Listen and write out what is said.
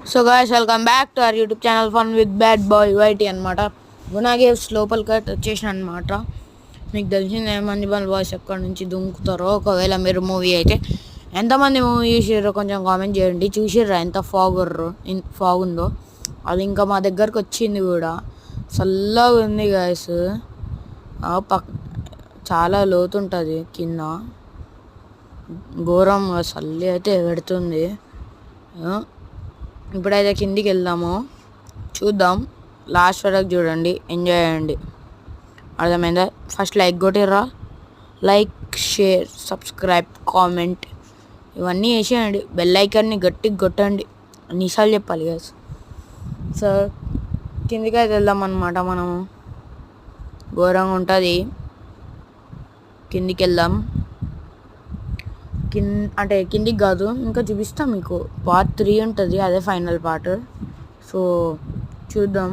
So guys welcome back to our YouTube channel fun with bad boy YT అనమాట. గునా గేవ్స్ లోపలికి వచ్చేసిన అనమాట. మీకు తెలిసింది ఏమంది మన బాయ్స్ ఎక్కడి నుంచి దుంకుతారో. ఒకవేళ మీరు మూవీ అయితే ఎంతమంది మూవీ చూసిర్రో కొంచెం కామెంట్ చేయండి. చూసిర్రా ఎంత ఫాగ్ ఉందో. అది ఇంకా మా దగ్గరకు వచ్చింది కూడా. చల్లగా ఉంది గాయస్. చాలా లోతుంటుంది కింద. ఘోరంగా చల్లి అయితే పెడుతుంది. ఇప్పుడైతే కిందికి వెళ్దాము, చూద్దాం. లాస్ట్ వరకు చూడండి, ఎంజాయ్ చేయండి. అర్థమైందా? ఫస్ట్ లైక్ కొట్టిర్రా, లైక్, షేర్, సబ్స్క్రైబ్, కామెంట్ ఇవన్నీ వేసేయండి. బెల్ ఐకాన్ని గట్టిగా కొట్టండి. అన్నిసార్లు చెప్పాలి కదా. సో కిందికి అయితే వెళ్దాం అనమాట. మనము ఘోరంగా ఉంటుంది. కిందికి వెళ్దాం. అంటే కిందికి కాదు, ఇంకా చూపిస్తాం మీకు. పార్ట్ 3 ఉంటుంది, అదే ఫైనల్ పార్ట్. సో చూద్దాం.